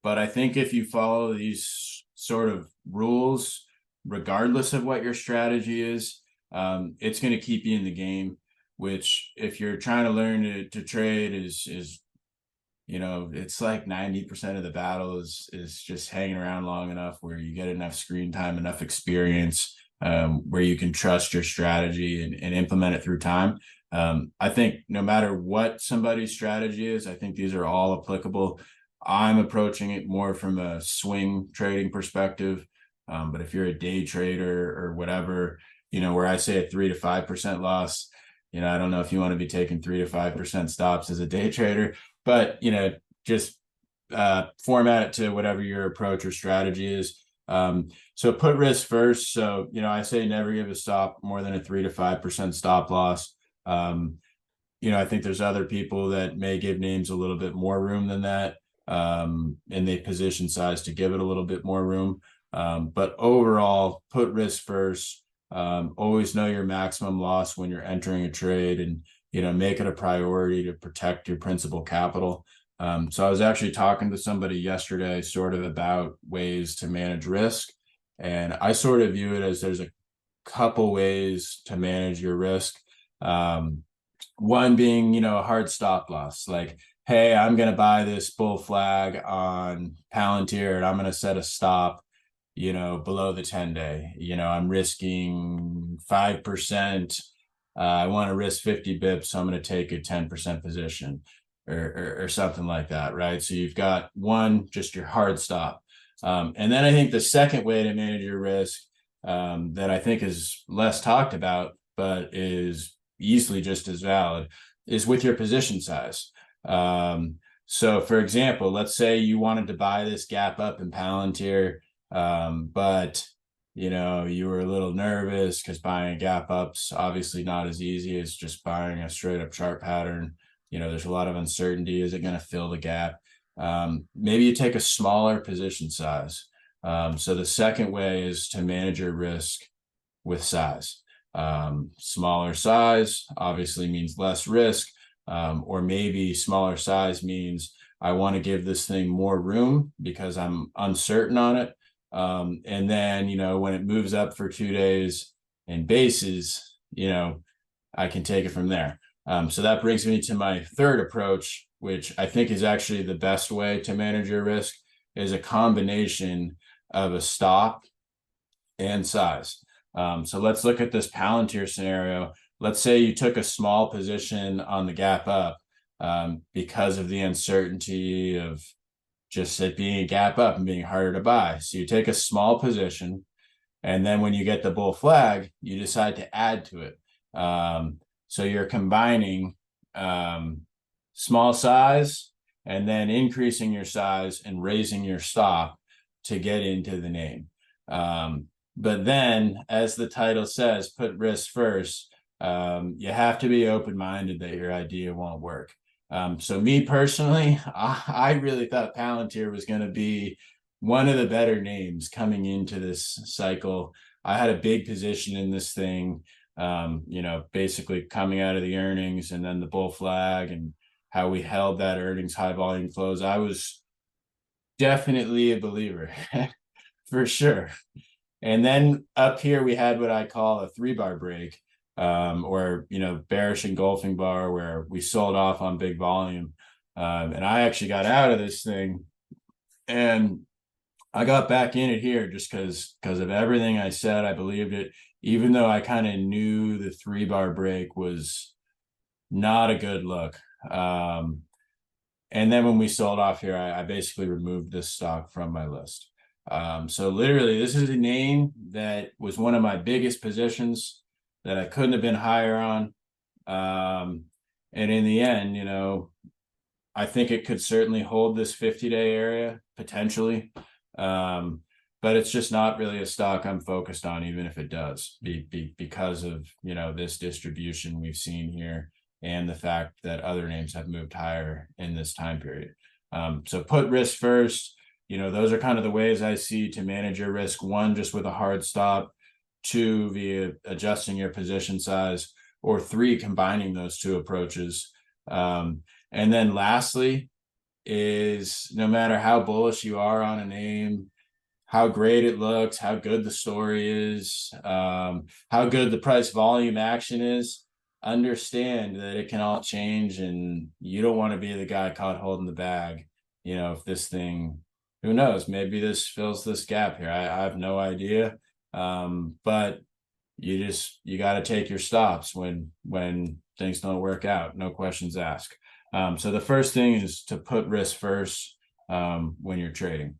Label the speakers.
Speaker 1: But I think if you follow these sort of rules, regardless of what your strategy is, it's going to keep you in the game. Which, if you're trying to learn to trade, is it's like 90% of the battle is just hanging around long enough where you get enough screen time, enough experience, where you can trust your strategy and implement it through time. I think no matter what somebody's strategy is, I think these are all applicable. I'm approaching it more from a swing trading perspective. But if you're a day trader or whatever, where I say a 3 to 5% loss, I don't know if you want to be taking 3 to 5% stops as a day trader, but, just format it to whatever your approach or strategy is. So put risk first. So, I say never give a stop more than a 3 to 5% stop loss. I think there's other people that may give names a little bit more room than that. And they position size to give it a little bit more room. But overall, put risk first. Always know your maximum loss when you're entering a trade, and make it a priority to protect your principal capital. So I was actually talking to somebody yesterday sort of about ways to manage risk, and I sort of view it as there's a couple ways to manage your risk. One being, a hard stop loss, like, hey, I'm going to buy this bull flag on Palantir and I'm going to set a stop, below the 10-day. I'm risking 5%. I want to risk 50 bips, so I'm going to take a 10% position or something like that, right? So you've got one, just your hard stop. And then I think the second way to manage your risk, that I think is less talked about, but is easily just as valid, is with your position size. So for example, let's say you wanted to buy this gap up in Palantir, but you were a little nervous because buying a gap up's obviously not as easy as just buying a straight up chart pattern. There's a lot of uncertainty. Is it going to fill the gap? Maybe you take a smaller position size. So the second way is to manage your risk with size. Smaller size obviously means less risk, or maybe smaller size means I want to give this thing more room because I'm uncertain on it. And then, when it moves up for 2 days and bases, I can take it from there. So that brings me to my third approach, which I think is actually the best way to manage your risk, is a combination of a stop and size. So let's look at this Palantir scenario. Let's say you took a small position on the gap up, because of the uncertainty of just it being a gap up and being harder to buy. So you take a small position, and then when you get the bull flag, you decide to add to it. So you're combining small size and then increasing your size and raising your stop to get into the name. But then, as the title says, put risk first. You have to be open-minded that your idea won't work. So me personally, I really thought Palantir was going to be one of the better names coming into this cycle. I had a big position in this thing, basically coming out of the earnings and then the bull flag and how we held that earnings high volume close. I was definitely a believer for sure. And then up here, we had what I call a 3-bar break, or, bearish engulfing bar, where we sold off on big volume. And I actually got out of this thing, and I got back in it here just because of everything I said. I believed it, even though I kind of knew the 3-bar break was not a good look. And then when we sold off here, I basically removed this stock from my list. So literally, this is a name that was one of my biggest positions that I couldn't have been higher on. And in the end, I think it could certainly hold this 50-day area potentially. But it's just not really a stock I'm focused on, even if it does, because of, this distribution we've seen here and the fact that other names have moved higher in this time period. So put risk first. Those are kind of the ways I see to manage your risk. One, just with a hard stop. 2, via adjusting your position size. Or 3, combining those two approaches. And then lastly is, no matter how bullish you are on a name, how great it looks, how good the story is, how good the price volume action is, understand that it can all change, and you don't want to be the guy caught holding the bag. You know, if this thing, who knows, maybe this fills this gap here. I have no idea. But you got to take your stops when things don't work out. No questions asked. So the first thing is to put risk first when you're trading.